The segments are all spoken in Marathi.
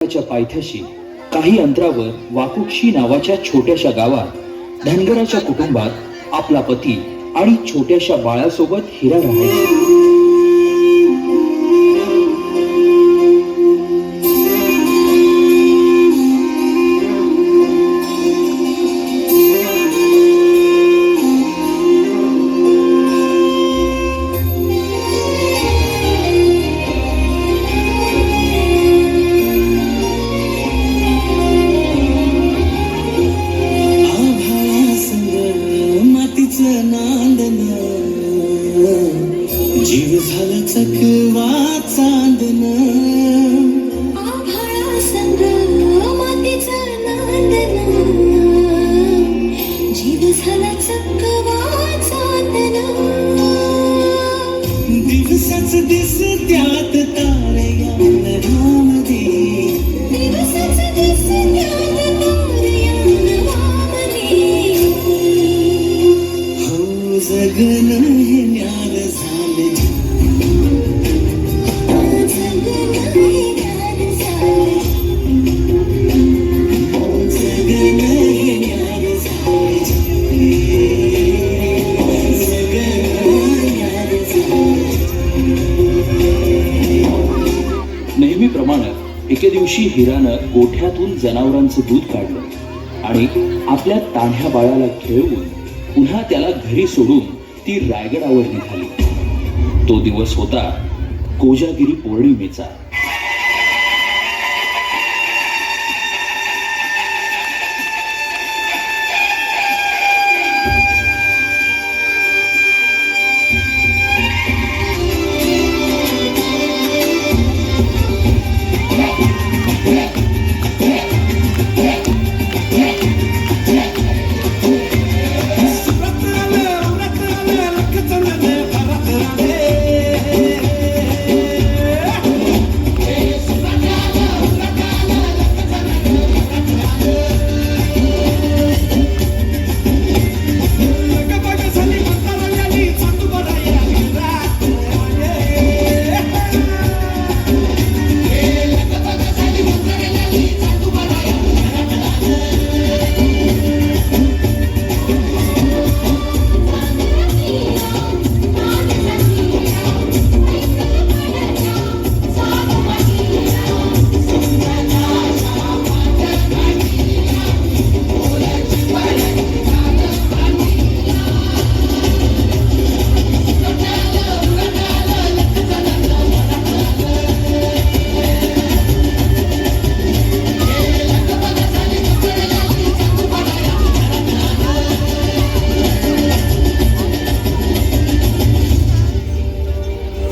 च्या पायथ्याशी काही अंतरावर वाकुक्षी नावाच्या छोट्याशा गावात धनगराच्या कुटुंबात आपला पती आणि छोट्याशा बाळासोबत हिरा राहायची. जीव झाला चकवा चांदन आभाळा संग मातीचं नांदन जीव झाला चकवा चांदन दिवसाच दिस त्यात तारया नभामध्ये दिवसाच दिस त्यात तारया नभामध्ये हो जगन हे न्यार झाले नेहमीप्रमाणे एके दिवशी हिरानं गोठ्यातून जनावरांचं दूध काढलं आणि आपल्या तान्ह्या बाळाला खेळवून पुन्हा त्याला घरी सोडून ती रायगडावर निघाली. तो दिवस होता कोजागिरी पौर्णिमेचा.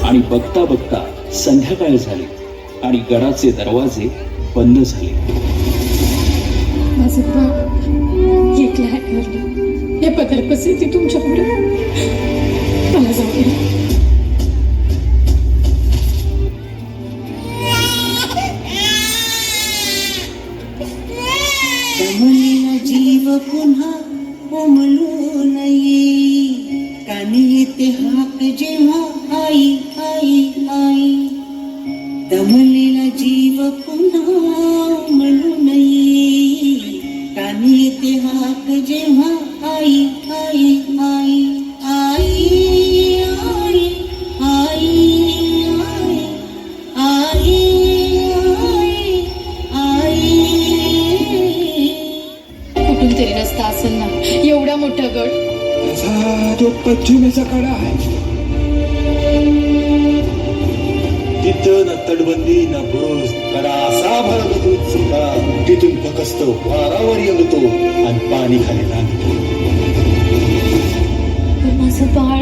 आणि बघता बघता संध्याकाळ झाली आणि गडाचे दरवाजे बंद झाले. माझं बाळ एकलं आहे. हे पदर कसे येते तुमच्या पुढे? मला जाऊ दे. दमलेला जीव पुन्हा उमलून येई कानी येते हाक जेव्हा आई आई आई. दमलेला जीव पुन्हा उमलून येई कानी येते हाक जेव्हा आई आई आई आई आई आई आई आई आई. कुठून तरी रस्ता असेल ना, एवढा मोठा गड. तो पश्चिमेचा कडा आहे. तिथं न तटबंदी न बुरुज कडा असा भरगतो सुद्धा तिथून फकस्त वारावर येतो आणि पाणी खाली लागतो. पण माझं बाळ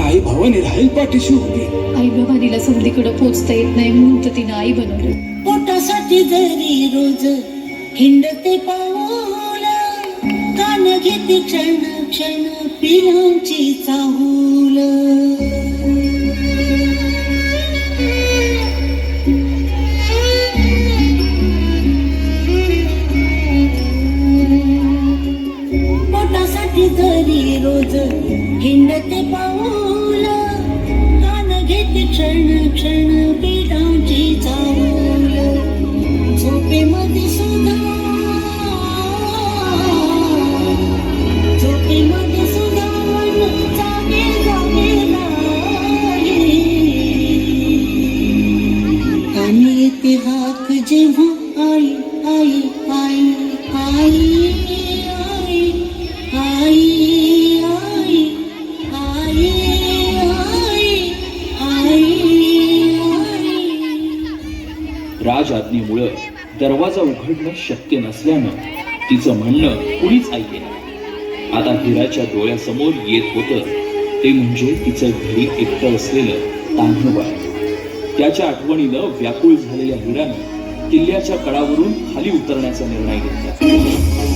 आई भवानी राहील पाठीशी उभी. आई भवानीला समधीकडे पोचता येत नाही म्हणून तर तिनं आई बनवलं. पोटासाठी जरी रोज हिंडते पाऊल कान घेते क्षण क्षण पिलांची चाहूल. पोटासाठी जरी रोज हिंडते पाऊल कान घेते क्षण क्षण पिलांची चाहूल. झोपेमध्ये सुद्धा झोपेमध्ये सुद्धा मन जागे झालेला आहे. आणि येते हाक जेव्हा आई आई आई आई आई आई आई आई आई आई. राज आज्ञेमुळं दरवाजा उघडणं शक्य नसल्यानं तिचं म्हणणं कुणीच ऐकेना. आता हिराच्या डोळ्यासमोर येत होतं ते म्हणजे तिचं घरी एकटं असलेलं तान्हं बाळ. त्याच्या आठवणीनं व्याकुळ झालेल्या हिरानं किल्ल्याच्या कडावरून खाली उतरण्याचा निर्णय घेतला.